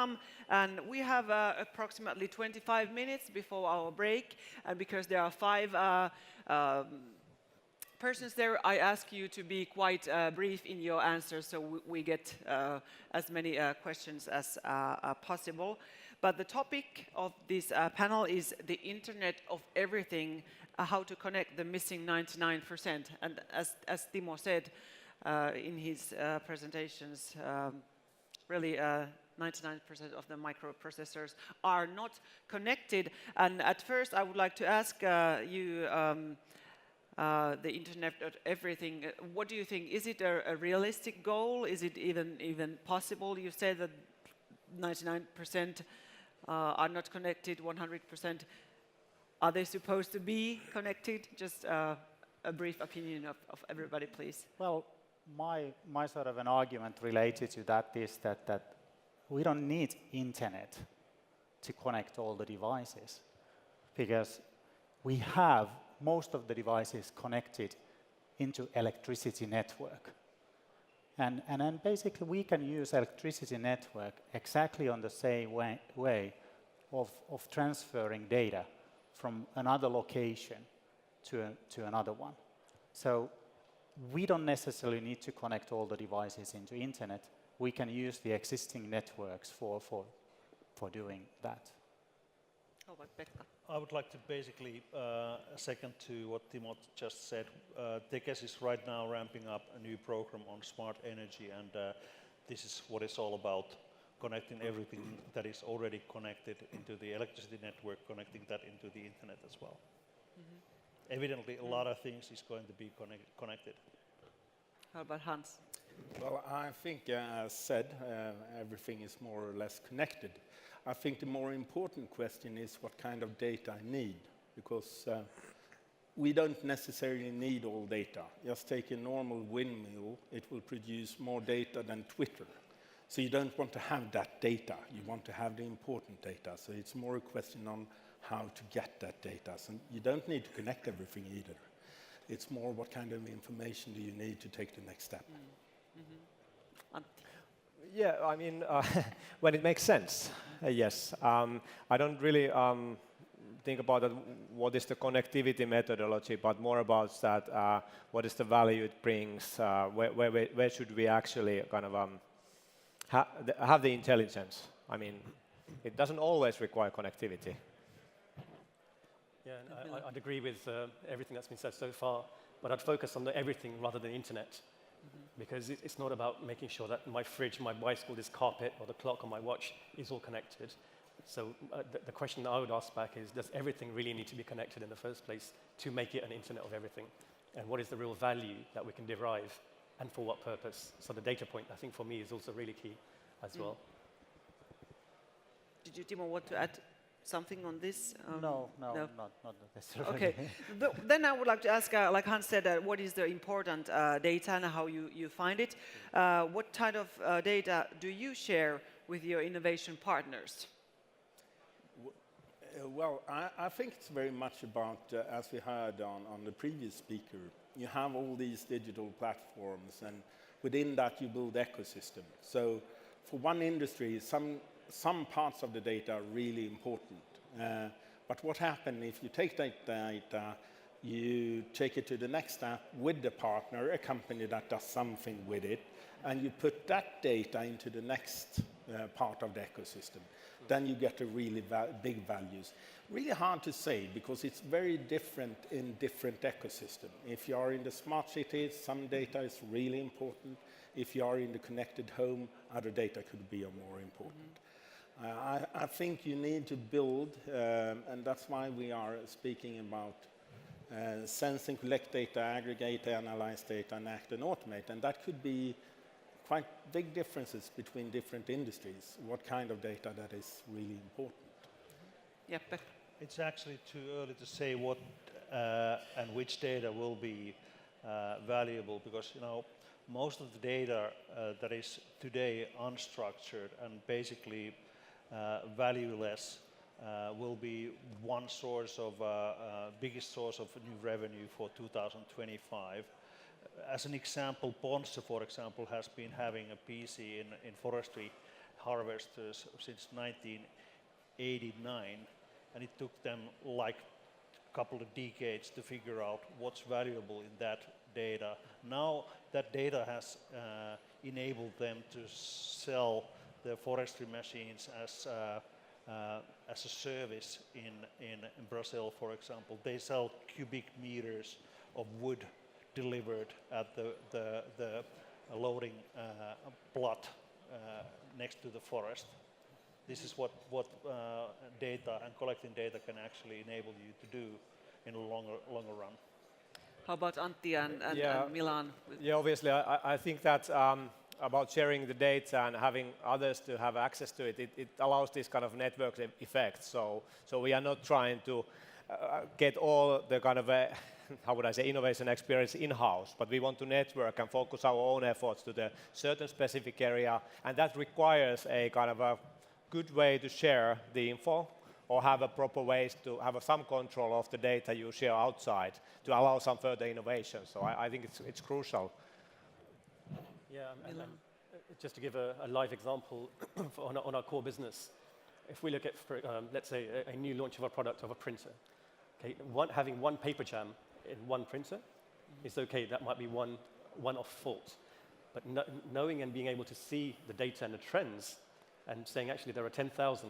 welcome. And we have approximately 25 minutes before our break. And because there are 5 persons there, I ask you to be quite brief in your answers so we get as many questions as possible. But the topic of this panel is the Internet of Everything, how to connect the missing 99%. And as Timo said in his presentations, really 99% of the microprocessors are not connected. And at first I would like to ask you, the Internet of Everything, what do you think? Is it a realistic goal? Is it even possible? You said that 99% are not connected, 100%. Are they supposed to be connected? Just a brief opinion of everybody, please. Well, my sort of an argument related to that is that we don't need internet to connect all the devices, because we have most of the devices connected into electricity network. And then basically we can use electricity network exactly on the same way of transferring data from another location to another one. So we don't necessarily need to connect all the devices into internet. We can use the existing networks for doing that. How about Pekka? I would like to basically second to what Timo just said. Tekes is right now ramping up a new program on smart energy, and this is what it's all about, connecting everything that is already connected into the electricity network, connecting that into the internet as well. Mm-hmm. Evidently, a lot of things is going to be connected. How about Hans? Well, I think, as said, everything is more or less connected. I think the more important question is what kind of data I need, because we don't necessarily need all data. Just take a normal windmill, it will produce more data than Twitter. So you don't want to have that data, you want to have the important data. So it's more a question on how to get that data. So you don't need to connect everything either. It's more what kind of information do you need to take the next step. Mm-hmm. Yeah, I mean, when it makes sense, yes. I don't really think about that, what is the connectivity methodology, but more about that, what is the value it brings, where should we actually kind of have the intelligence. I mean, it doesn't always require connectivity. Yeah, and I'd agree with everything that's been said so far, but I'd focus on the everything rather than internet. Because it's not about making sure that my fridge, my bicycle, this carpet, or the clock on my watch is all connected. So the question I would ask back is, does everything really need to be connected in the first place to make it an internet of everything? And what is the real value that we can derive, and for what purpose? So the data point, I think, for me, is also really key as well. Did you, Timo, want to add something on this? No, not necessarily. Okay, then I would like to ask, like Hans said, what is the important data and how you find it? What kind of data do you share with your innovation partners? Well, I think it's very much about, as we heard on the previous speaker, you have all these digital platforms, and within that you build ecosystem. So for one industry, some parts of the data are really important. But what happens if you take that data, you take it to the next step with the partner, a company that does something with it, and you put that data into the next part of the ecosystem. Then you get a really big values. Really hard to say, because it's very different in different ecosystems. If you are in the smart cities, some data is really important. If you are in the connected home, other data could be more important. I think you need to build, and that's why we are speaking about sense and collect data, aggregate, analyze data, and act and automate. And that could be quite big differences between different industries, what kind of data that is really important. Yeah, it's actually too early to say what and which data will be valuable, because most of the data that is today unstructured and basically valueless will be one source of biggest source of new revenue for 2025. As an example, Ponsse, for example, has been having a PC in forestry harvesters since 1989, and it took them like a couple of decades to figure out what's valuable in that data. Now that data has enabled them to sell their forestry machines as a service in Brazil, for example. They sell cubic meters of wood delivered at the loading plot next to the forest. This is what data and collecting data can actually enable you to do in the longer run. How about Antti and Milan? Yeah, obviously, I think that about sharing the data and having others to have access to it, it allows this kind of network effect. So we are not trying to get all the kind of, how would I say, innovation experience in-house, but we want to network and focus our own efforts to the certain specific area, and that requires a kind of a good way to share the info, or have a proper ways to have some control of the data you share outside to allow some further innovation. So I think it's crucial. Yeah, and just to give a live example on our core business, if we look at, let's say, a new launch of a product of a printer, okay, having one paper jam in one printer is okay. That might be one-off fault, but knowing and being able to see the data and the trends, and saying actually there are 10,000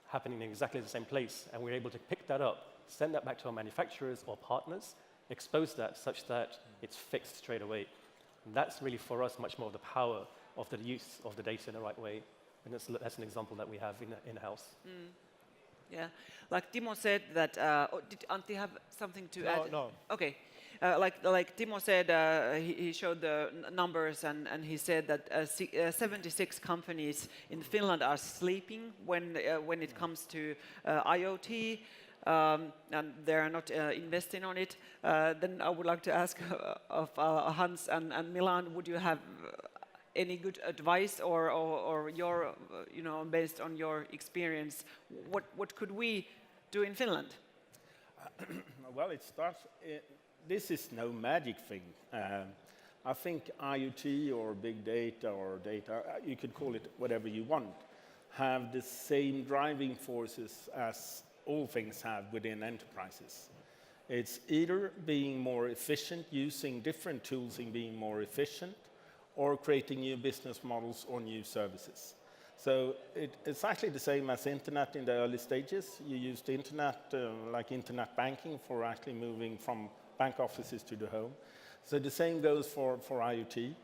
happening in exactly the same place, and we're able to pick that up, send that back to our manufacturers or partners, expose that such that it's fixed straight away. And that's really for us much more of the power of the use of the data in the right way, and that's an example that we have in-house. Yeah, like Timo said that. Did Antti have something to add? No. Okay. Like Timo said, he showed the numbers, and he said that 76 companies in Finland are sleeping when it comes to IoT, and they are not investing on it. Then I would like to ask of Hans and Milan, would you have any good advice or your, based on your experience, what could we do in Finland? Well, it starts. This is no magic thing. I think IoT or big data or data, you could call it whatever you want, have the same driving forces as all things have within enterprises. It's either being more efficient, using different tools in being more efficient, or creating new business models or new services. So it's actually the same as internet in the early stages. You used internet, like internet banking, for actually moving from bank offices to the home. So the same goes for IoT.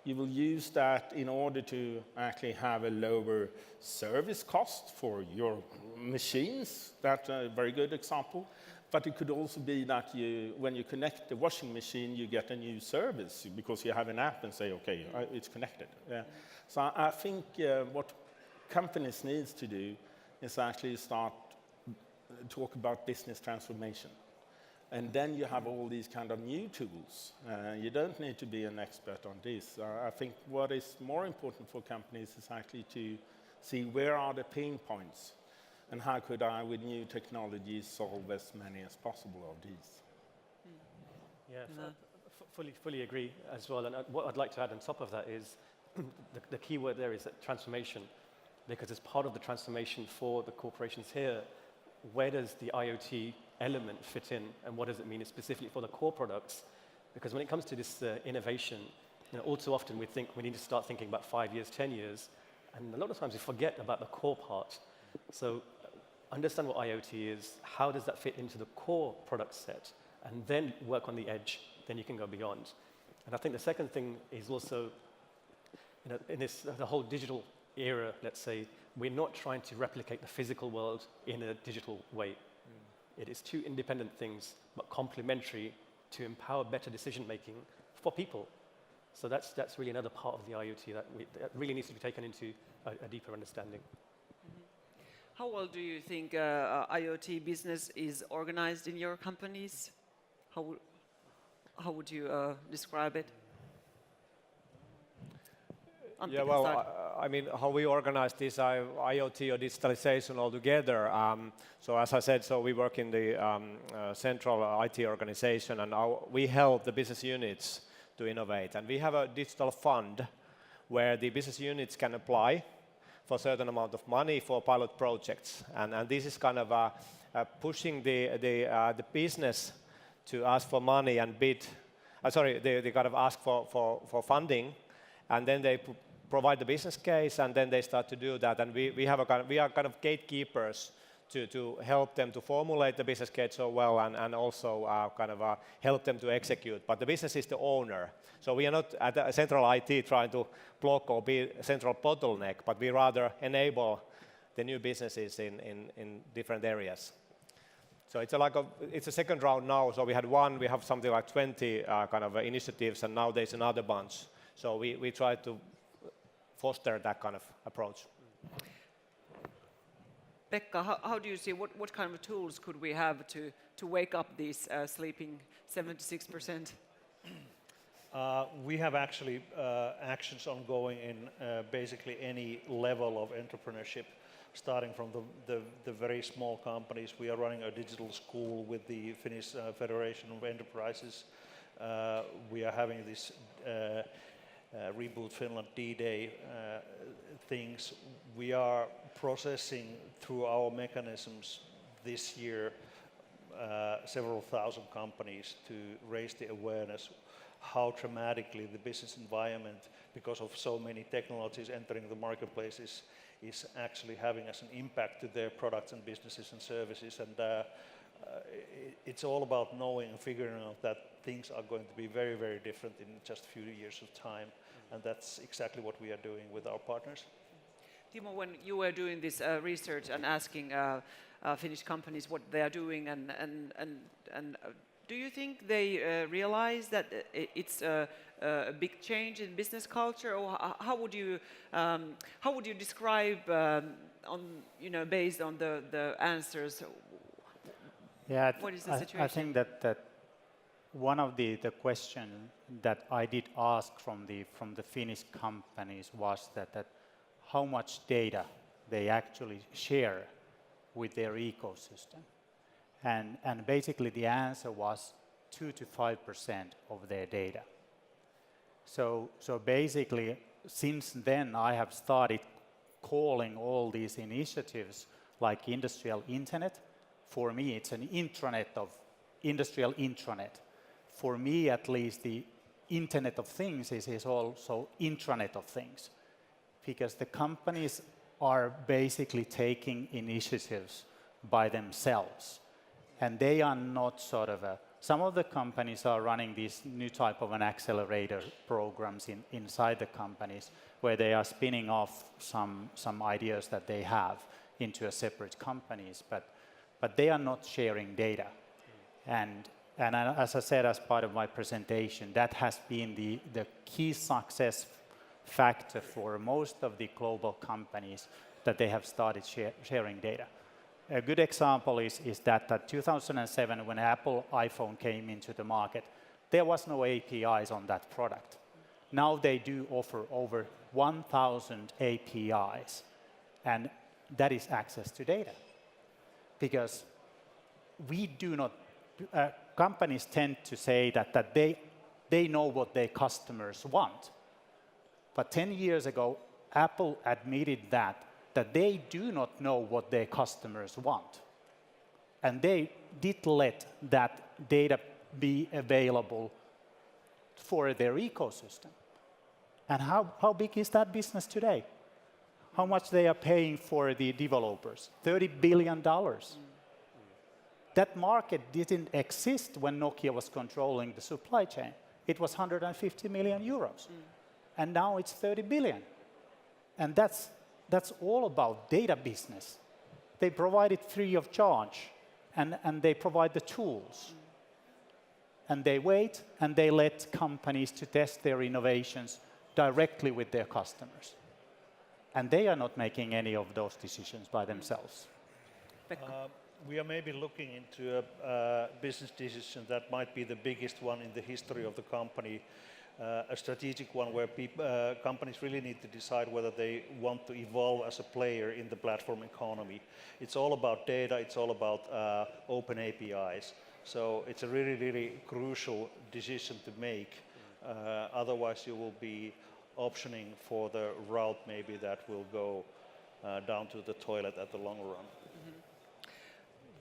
You will use that in order to actually have a lower service cost for your machines. That's a very good example. But it could also be that when you connect the washing machine, you get a new service because you have an app and say, okay, it's connected. So I think what companies need to do is actually start talk about business transformation. And then you have all these kind of new tools. You don't need to be an expert on this. I think what is more important for companies is actually to see where are the pain points and how could I, with new technologies, solve as many as possible of these. Yeah, fully agree as well. And what I'd like to add on top of that is the key word there is that transformation, because as part of the transformation for the corporations here, where does the IoT element fit in, and what does it mean specifically for the core products? Because when it comes to this innovation, all too often we think we need to start thinking about 5 years, 10 years, and a lot of times we forget about the core part. So understand what IoT is, how does that fit into the core product set, and then work on the edge, then you can go beyond. And I think the second thing is also, in the whole digital era, let's say, we're not trying to replicate the physical world in a digital way. It is two independent things, but complementary to empower better decision-making for people. So that's really another part of the IoT that really needs to be taken into a deeper understanding. How well do you think IoT business is organized in your companies? How would you describe it? Yeah, well, I mean, how we organize this IoT or digitalization altogether. So as I said, so we work in the central IT organization, and we help the business units to innovate. And we have a digital fund where the business units can apply for a certain amount of money for pilot projects. And this is kind of pushing the business to ask for money and bid. They kind of ask for funding, and then they provide the business case, and then they start to do that. And we are kind of gatekeepers to help them to formulate the business case so well, and also kind of help them to execute. But the business is the owner. So we are not at a central IT trying to block or be a central bottleneck, but we rather enable the new businesses in different areas. So it's a second round now. So we have something like 20 kind of initiatives, and now there's another bunch. So we try to foster that kind of approach. Pekka, how do you see, what kind of tools could we have to wake up these sleeping 76%? We have actually actions ongoing in basically any level of entrepreneurship, starting from the very small companies. We are running a digital school with the Finnish Federation of Enterprises. We are having this Reboot Finland D-Day things. We are processing through our mechanisms this year several thousand companies to raise the awareness how dramatically the business environment, because of so many technologies entering the marketplaces, is actually having as an impact to their products and businesses and services. And it's all about knowing and figuring out that things are going to be very, very different in just a few years of time. And that's exactly what we are doing with our partners. Timo, when you were doing this research and asking Finnish companies what they are doing, and do you think they realize that it's a big change in business culture, or how would you describe based on the answers? Yeah, what is the situation? I think that one of the question that I did ask from the Finnish companies was that how much data they actually share with their ecosystem. And basically the answer was 2 to 5% of their data. So basically, since then I have started calling all these initiatives like industrial internet. For me, it's an industrial intranet. For me, at least, the Internet of Things is also intranet of things, because the companies are basically taking initiatives by themselves. And they are not sort of some of the companies are running these new type of an accelerator programs inside the companies where they are spinning off some ideas that they have into a separate companies, but they are not sharing data. And as I said as part of my presentation, that has been the key success factor for most of the global companies, that they have started sharing data. A good example is that 2007, when Apple iPhone came into the market, there was no APIs on that product. Now they do offer over 1,000 APIs, and that is access to data. Because we do not, companies tend to say that they know what their customers want. But 10 years ago, Apple admitted that they do not know what their customers want. And they did let that data be available for their ecosystem. And how big is that business today? How much they are paying for the developers? $30 billion. That market didn't exist when Nokia was controlling the supply chain. It was 150 million euros. And now it's 30 billion. And that's all about data business. They provide it free of charge, and they provide the tools. And they wait, and they let companies to test their innovations directly with their customers. And they are not making any of those decisions by themselves. We are maybe looking into a business decision that might be the biggest one in the history of the company. A strategic one where companies really need to decide whether they want to evolve as a player in the platform economy. It's all about data, it's all about open APIs. So it's a really, really crucial decision to make. Otherwise you will be optioning for the route maybe that will go down to the toilet at the long run.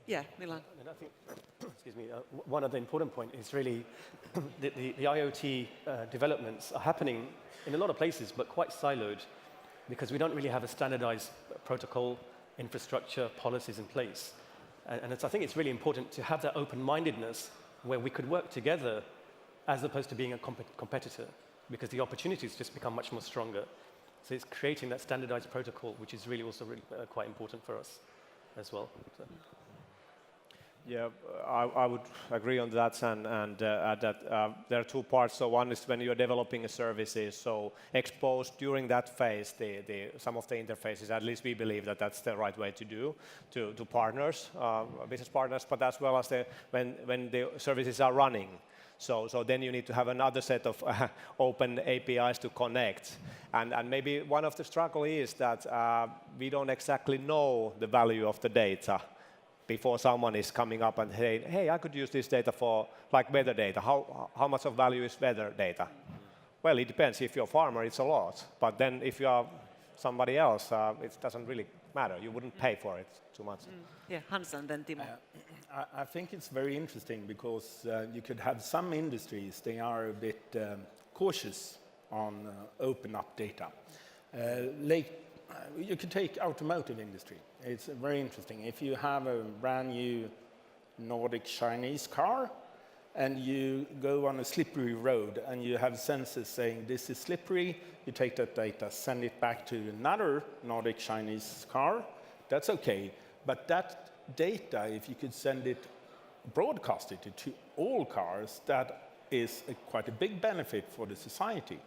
Yeah, Milan. And I think, excuse me, one other important point is really the IoT developments are happening in a lot of places, but quite siloed, because we don't really have a standardized protocol, infrastructure, policies in place. And I think it's really important to have that open-mindedness where we could work together as opposed to being a competitor, because the opportunities just become much more stronger. So it's creating that standardized protocol, which is really also really, quite important for us as well. So. Yeah, I would agree on that and add that there are two parts. So one is when you're developing services, so expose during that phase some of the interfaces. At least we believe that that's the right way to do to partners, business partners, but as well as when the services are running. So then you need to have another set of open APIs to connect. And maybe one of the struggle is that we don't exactly know the value of the data before someone is coming up and saying, hey, I could use this data for like weather data. How much of value is weather data? Well, it depends. If you're a farmer, it's a lot. But then if you are somebody else, it doesn't really matter. You wouldn't pay for it too much. Yeah, Hans and then Timo. I think it's very interesting because you could have some industries, they are a bit cautious on open up data. You could take automotive industry. It's very interesting. If you have a brand new Nordic Chinese car and you go on a slippery road and you have sensors saying this is slippery, you take that data, send it back to another Nordic Chinese car, that's okay. But that data, if you could send it, broadcast it to all cars, that is quite a big benefit for the society.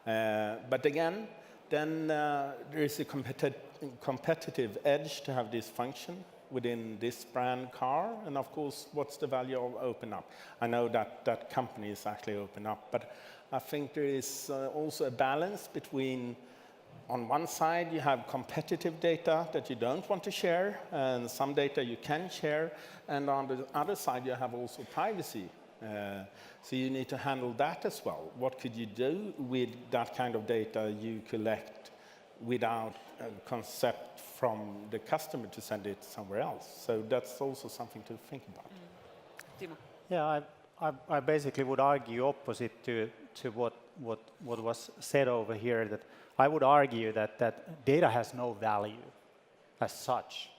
But again, then there is a competitive edge to have this function within this brand car. And of course, what's the value of open up? I know that companies actually open up, but I think there is also a balance between, on one side, you have competitive data that you don't want to share, and some data you can share, and on the other side, you have also privacy. So you need to handle that as well. What could you do with that kind of data you collect without a concept from the customer to send it somewhere else? So that's also something to think about. Timo. Yeah, I basically would argue opposite to what was said over here, that I would argue that data has no value as such.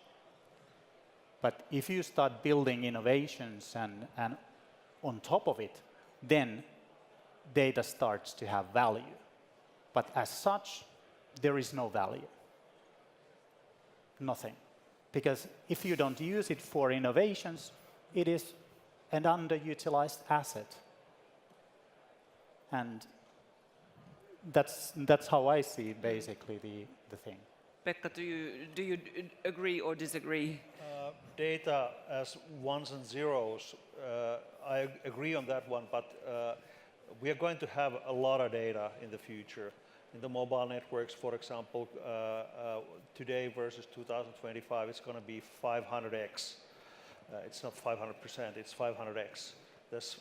But if you start building innovations and on top of it, then data starts to have value. But as such, there is no value. Nothing. Because if you don't use it for innovations, it is an underutilized asset. And that's how I see basically the thing. Pekka, do you agree or disagree? Data as ones and zeros, I agree on that one, but we are going to have a lot of data in the future. In the mobile networks, for example, today versus 2025, it's going to be 500x. It's not 500%, it's 500x. There's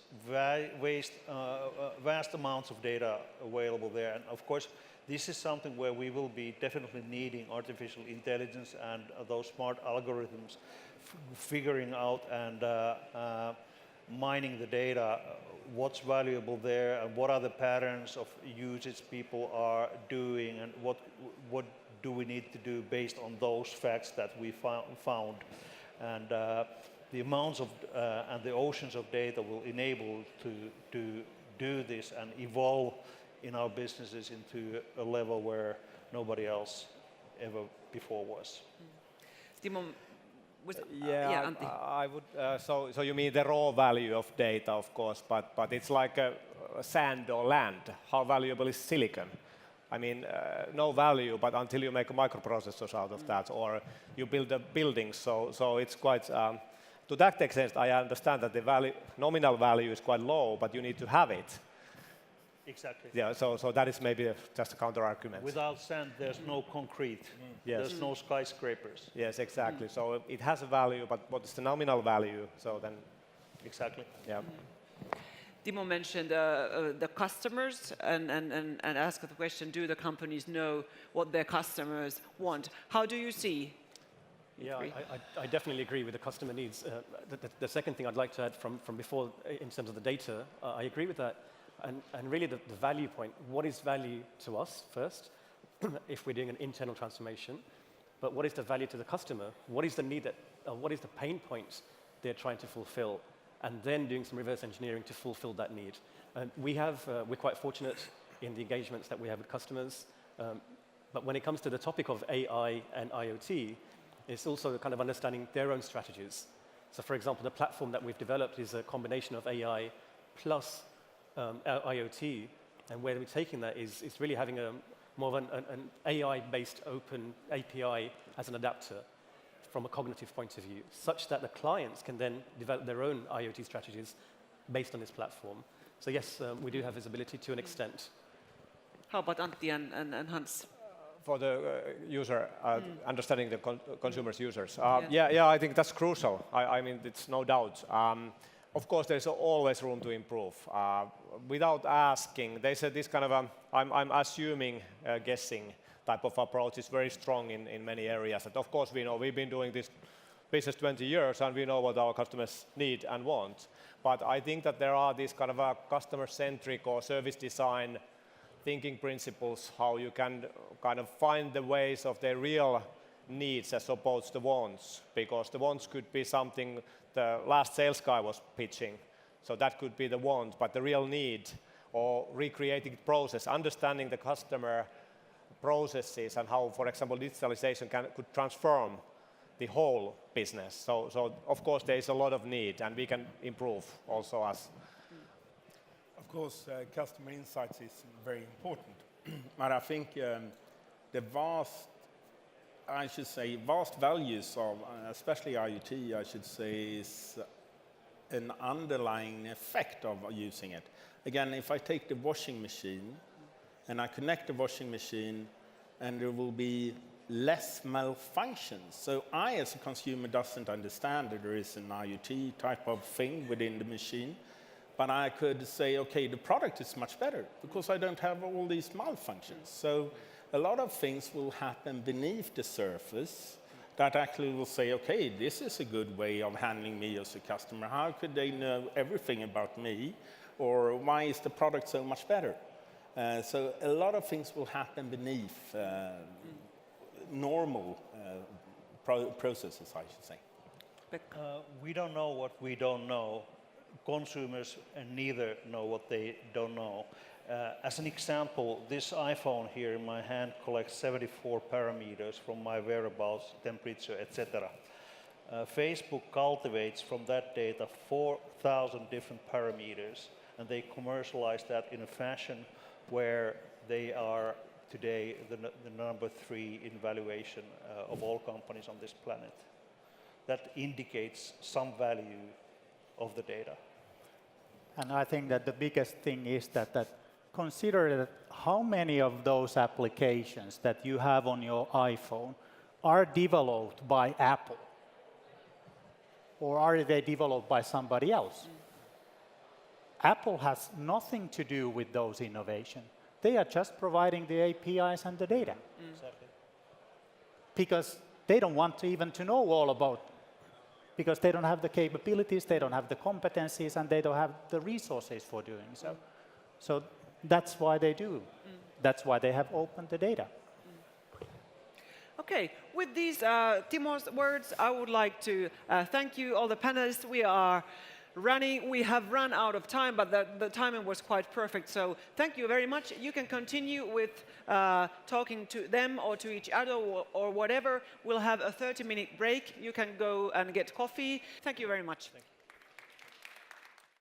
vast amounts of data available there. And of course, this is something where we will be definitely needing artificial intelligence and those smart algorithms figuring out and mining the data, what's valuable there and what are the patterns of usage people are doing and what do we need to do based on those facts that we found. And the amounts of and the oceans of data will enable to do this and evolve in our businesses into a level where nobody else ever before was. Timo, yeah, Antti. I would. So you mean the raw value of data, of course, but it's like a sand or land. How valuable is silicon? I mean, no value, but until you make microprocessors out of that, or you build a building. So it's quite. To that extent, I understand that the nominal value is quite low, but you need to have it. Exactly. Yeah. So that is maybe just a counter argument. Without sand, there's no concrete. Yes. There's no skyscrapers. Yes, exactly. So it has a value, but what is the nominal value? So then. Exactly. Yeah. Timo mentioned the customers and asked the question, do the companies know what their customers want? How do you see? Yeah, I definitely agree with the customer needs. The second thing I'd like to add from before in terms of the data, I agree with that. And really the value point, what is value to us first, if we're doing an internal transformation, but what is the value to the customer? What is the need what is the pain points they're trying to fulfill? And then doing some reverse engineering to fulfill that need. And we're quite fortunate in the engagements that we have with customers. But when it comes to the topic of AI and IoT, it's also kind of understanding their own strategies. So for example, the platform that we've developed is a combination of AI plus IoT. And where we're taking that is really having more of an AI-based open API as an adapter from a cognitive point of view, such that the clients can then develop their own IoT strategies based on this platform. So yes, we do have visibility to an extent. How about Antti and Hans? For the user, understanding the consumer's users. Yeah, I think that's crucial. I mean, it's no doubt. Of course, there's always room to improve. Without asking, they said this kind of, I'm assuming, guessing type of approach is very strong in many areas. And of course, we know we've been doing this business 20 years and we know what our customers need and want. But I think that there are these kind of customer-centric or service design thinking principles, how you can kind of find the ways of their real needs as opposed to wants, because the wants could be something the last sales guy was pitching, so that could be the want, but the real need, or recreating the process, understanding the customer processes and how, for example, digitalization could transform the whole business. So of course there is a lot of need and we can improve also us. Of course, customer insights is very important, but I think the vast values of, especially IoT, I should say, is an underlying effect of using it. Again, if I take the washing machine and I connect the washing machine, and there will be less malfunctions. So I, as a consumer, doesn't understand that there is an IoT type of thing within the machine. But I could say, okay, the product is much better because I don't have all these malfunctions. So a lot of things will happen beneath the surface that actually will say, okay, this is a good way of handling me as a customer. How could they know everything about me? Or why is the product so much better? So a lot of things will happen beneath normal processes, I should say. We don't know what we don't know. Consumers neither know what they don't know. As an example, this iPhone here in my hand collects 74 parameters from my whereabouts, temperature, etc. Facebook cultivates from that data 4,000 different parameters, and they commercialize that in a fashion where they are today the number 3 in valuation of all companies on this planet. That indicates some value of the data. And I think that the biggest thing is that consider that how many of those applications that you have on your iPhone are developed by Apple, or are they developed by somebody else? Apple has nothing to do with those innovations. They are just providing the APIs and the data. Exactly. Because they don't want to even to know all about, because they don't have the capabilities, they don't have the competencies, and they don't have the resources for doing so. So that's why they do. That's why they have opened the data. Okay, with these Timo's words, I would like to thank you, all the panelists. We have run out of time, but the timing was quite perfect. So thank you very much. You can continue with talking to them or to each other or whatever. We'll have a 30-minute break. You can go and get coffee. Thank you very much.